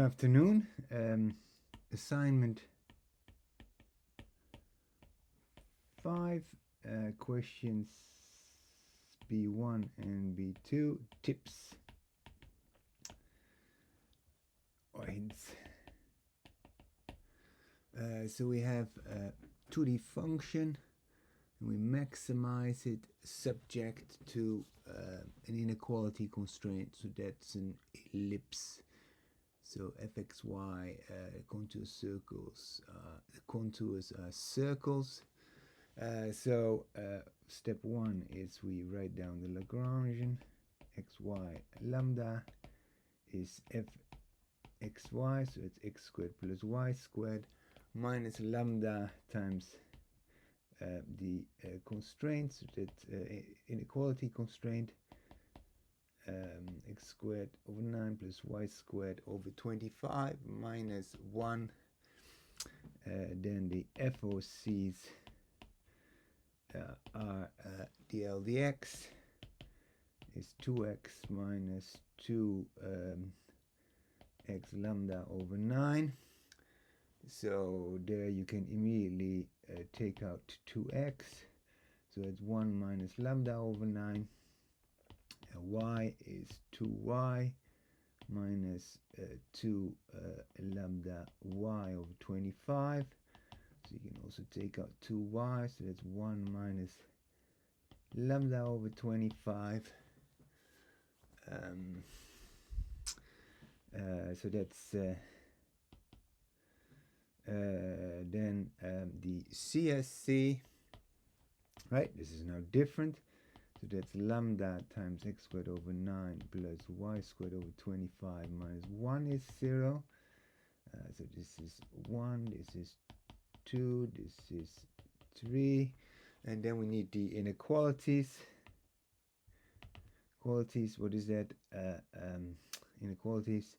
Good afternoon. Assignment 5, questions B1 and B2, tips or hints. So we have a 2D function and we maximize it subject to an inequality constraint, so that's an ellipse. So fxy contour circles, the contours are circles. So step 1 is we write down the Lagrangian. Xy lambda is fxy, so it's x squared plus y squared minus lambda times the constraint, so that's inequality constraint. X squared over 9 plus y squared over 25 minus 1. Then the FOCs are dl dx is 2x minus 2 x lambda over 9. So there you can immediately take out 2x. So it's 1 minus lambda over 9. Y is 2y minus 2 lambda y over 25. So you can also take out 2y, so that's 1 minus lambda over 25. So that's then the CSC, right? This is now different. So that's lambda times x squared over 9 plus y squared over 25 minus 1 is 0. So this is 1, this is 2, this is 3. And then we need the inequalities. Inequalities, what is that? Inequalities,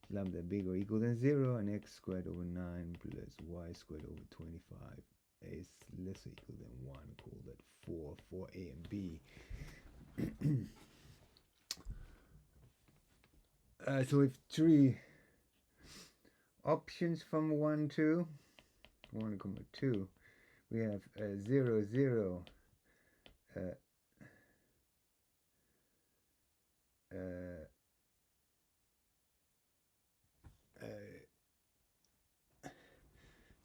lambda bigger or equal than 0 and x squared over 9 plus y squared over 25 is less or equal than 1. Call that 4 for A and B. So we have 3 options from 1 to 1,2. We have 0, 0,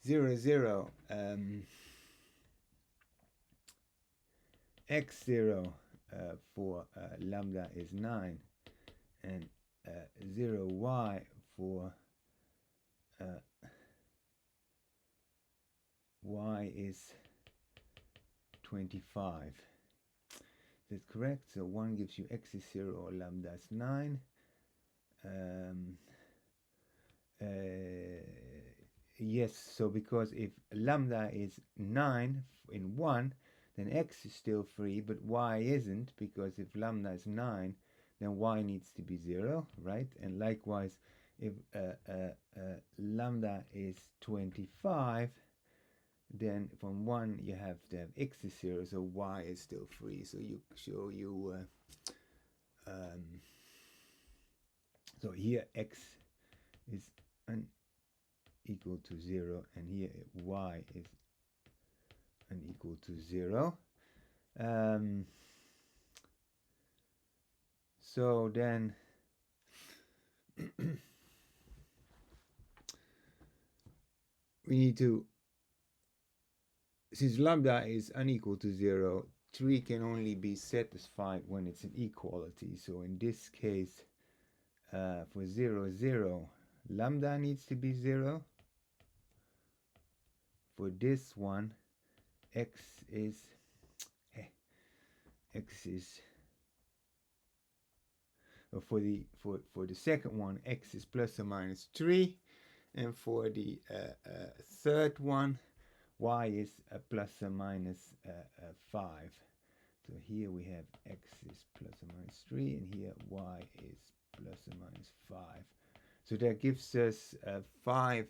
0, 0, x0 for lambda is 9, and 0y for y is 25. That's correct. So 1 gives you x is 0 or lambda is 9. Yes, so because if lambda is 9 in 1, then x is still free, but y isn't, because if lambda is 9, then y needs to be 0, right? And likewise, if lambda is 25, then from 1 you have to have x is 0, so y is still free. So so here x is unequal to 0, and here y is unequal to 0. So then we need to, since lambda is unequal to 0, 3 can only be satisfied when it's an equality. So in this case, for 0, 0, lambda needs to be 0. For this one, x is for the second one, x is plus or minus 3, and for the third one, y is plus or minus 5. So here we have x is plus or minus 3, and here y is plus or minus 5. So that gives us 5.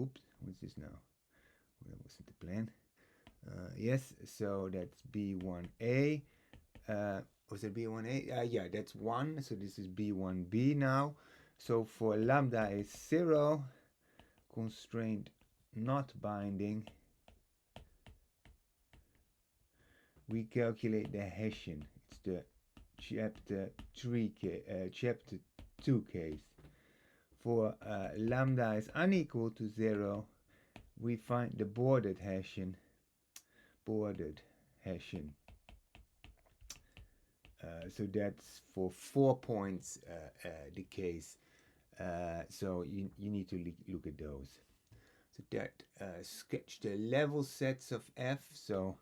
Oops, what's this now? Well, that wasn't the plan. Yes, so that's B1A. was it B1A? Yeah, that's 1. So this is B1B now. So for lambda is 0, constraint not binding, we calculate the Hessian. It's the chapter 2 case. For lambda is unequal to 0, we find the bordered Hessian. So that's for 4 points the case. So you need to look at those. So that sketch the level sets of F. So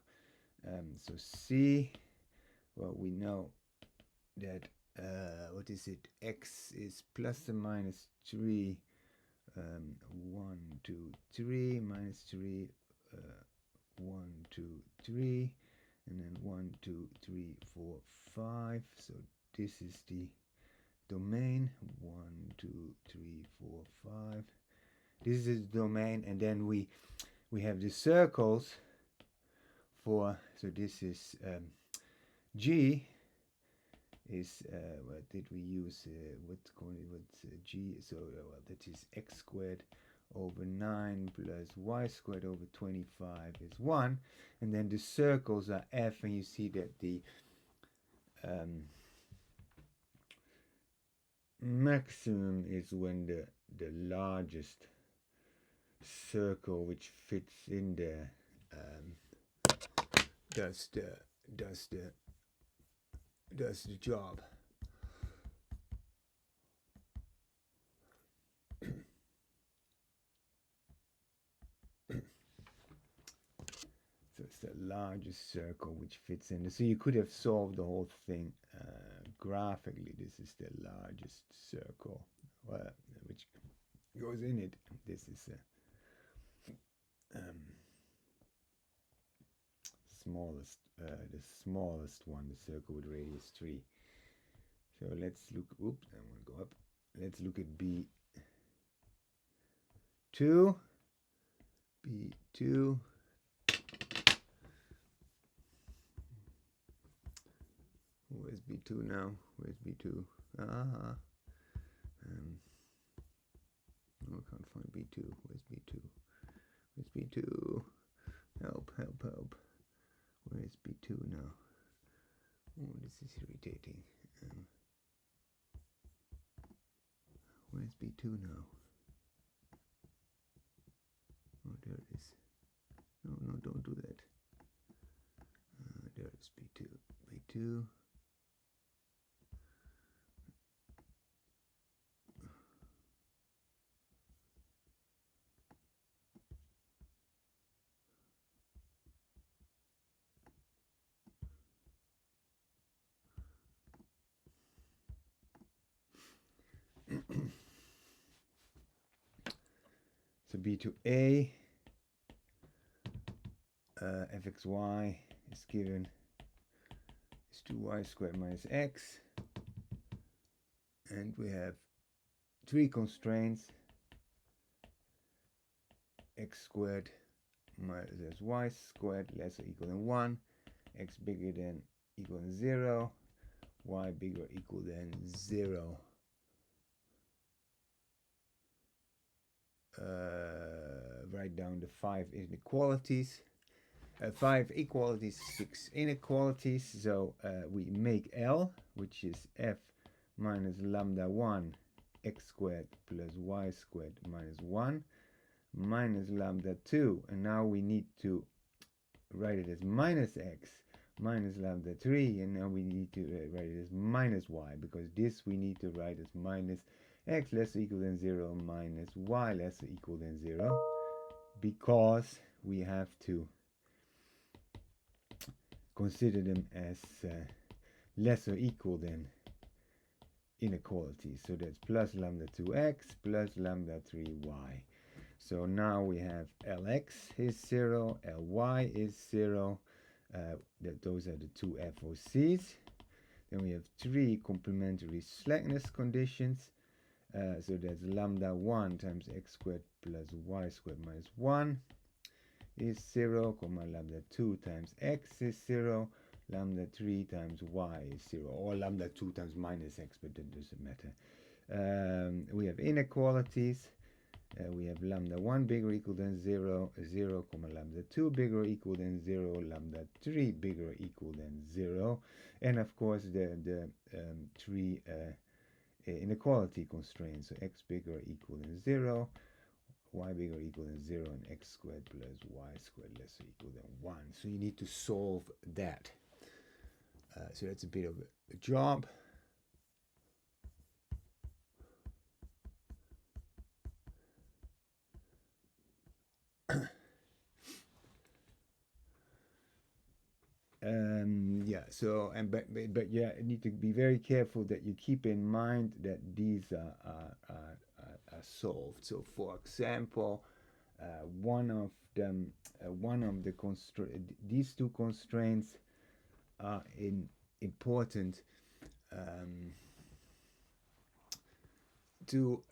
C, well, we know that what is it? X is plus or minus 3. 1, 2, 3 minus 3. 1, 2, 3, and then 1, 2, 3, 4, 5. So this is the domain. 1, 2, 3, 4, 5. This is the domain, and then we have the circles for. So this is G is what did we use? What's G? So well, that is x squared over 9 plus y squared over 25 is 1, and then the circles are F, and you see that the maximum is when the largest circle which fits in there does the job. So it's the largest circle which fits in. So you could have solved the whole thing graphically. This is the largest circle which goes in it. This is the smallest one, the circle with radius 3. So let's look. Oops, I want to go up. Let's look at B2. B2. Where's B2 now? Where's B2? Oh, I can't find B2. Where's B2? Where's B2? Help, help, help. Where's B2 now? Oh, this is irritating. Where's B2 now? Oh, there it is. No, don't do that. There is B2. B2. So B2A, fxy is given is 2y squared minus x, and we have 3 constraints: x squared minus y squared less or equal than 1, x bigger than equal than 0, y bigger or equal than 0. Write down the 5 inequalities. 5 equalities, 6 inequalities. So we make L, which is f minus lambda 1 x squared plus y squared minus 1 minus lambda 2. And now we need to write it as minus x minus lambda 3. And now we need to write it as minus y, because this we need to write as minus x less or equal than 0 minus y less or equal than 0, because we have to consider them as less or equal than inequalities. So that's plus lambda 2x plus lambda 3y. So now we have Lx is 0, Ly is 0. Those are the 2 FOCs. Then we have 3 complementary slackness conditions. So that's lambda 1 times x squared plus y squared minus 1 is 0, comma lambda 2 times x is 0, lambda 3 times y is 0, or lambda 2 times minus x, but that doesn't matter. We have inequalities. We have lambda 1 bigger or equal than 0, 0, comma lambda 2 bigger or equal than 0, lambda 3 bigger or equal than 0, and of course the three inequality constraints. So x bigger or equal than 0, y bigger or equal than 0, and x squared plus y squared less or equal than 1. So you need to solve that. So that's a bit of a job. Yeah, so but yeah, you need to be very careful that you keep in mind that these are solved. So for example, one of the these two constraints are important to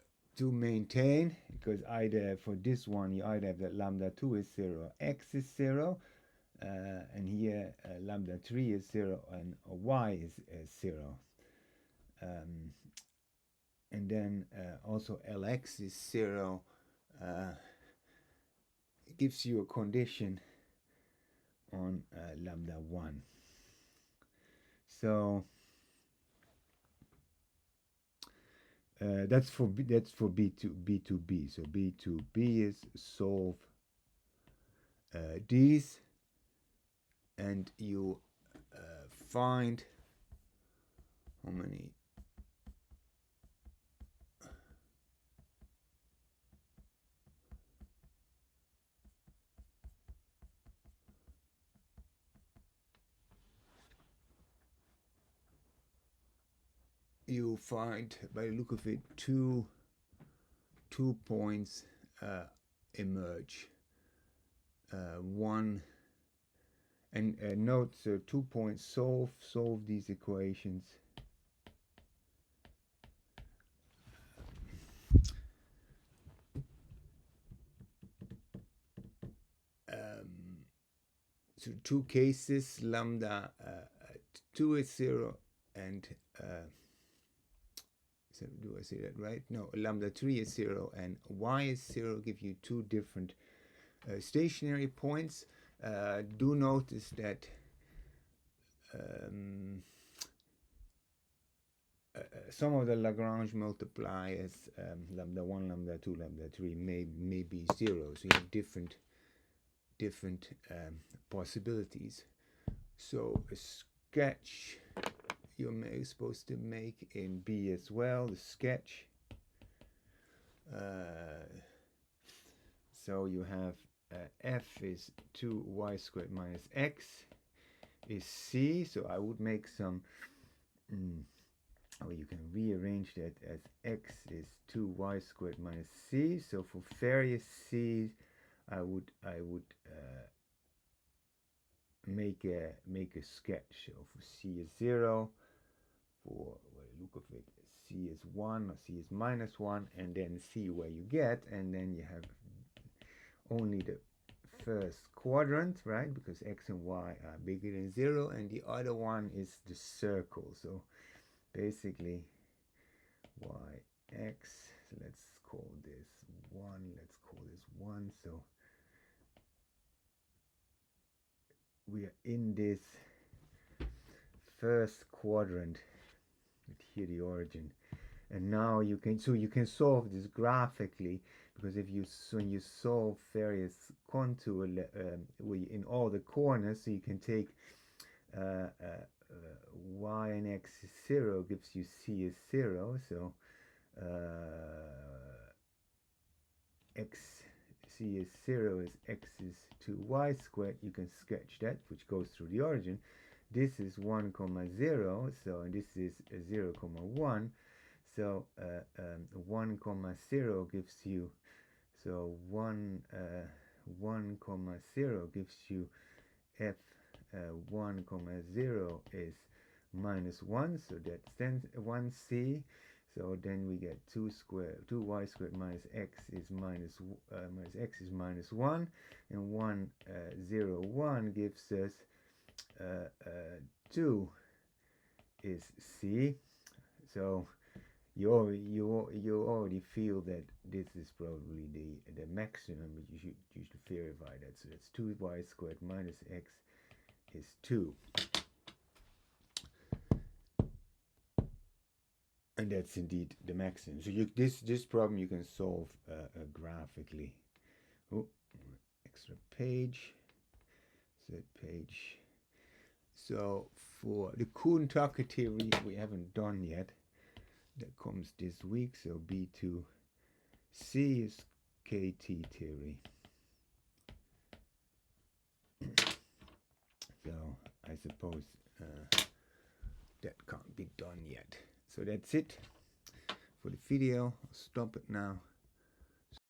maintain, because either for this one you either have that lambda 2 is 0, x is 0, and here lambda 3 is 0 and y is 0. And then also Lx is 0. It gives you a condition on lambda 1. So that's for B2B. So B2B is solve these, and you find how many. You find, by the look of it, two points emerge. One, and note, so 2 points solve these equations. So 2 cases, lambda 2 is 0, and so do I say that right? No, lambda 3 is 0 and y is 0 give you 2 different stationary points. Do notice that some of the Lagrange multipliers, lambda 1, lambda 2, lambda 3, may be 0. So you have different possibilities. So a sketch you're supposed to make in B as well, the sketch. So you have f is 2y squared minus x is c. So I would make some, or you can rearrange that as x is 2y squared minus c. So for various c's, I would make a sketch. So for c is 0, for look of it, c is 1 or c is minus 1, and then see where you get, and then you have only the first quadrant, right? Because x and y are bigger than 0, and the other one is the circle. So basically y x, so let's call this 1, let's call this 1. So we are in this first quadrant with here the origin, and now you can solve this graphically, because when you solve various contour in all the corners, so you can take y and x is 0 gives you c is 0. So c is 0 is x is 2y squared. You can sketch that, which goes through the origin. This is 1, 0, so, and this is 0, 1. So 1, 0 gives you, so 1, 0 gives you f 1, 0 is minus 1, so that's then 1c. So then we get 2y squared minus x is minus x is minus 1, and 1, 0, 1 gives us 2 is C. So you already feel that this is probably the maximum, but you should verify that. So that's 2y squared minus x is 2. And that's indeed the maximum. So this problem you can solve graphically. Oh, extra page. Third page. So for the Kuhn-Tucker theory, we haven't done yet. That comes this week. So B2C is KT theory. So I suppose that can't be done yet. So that's it for the video. I'll stop it now.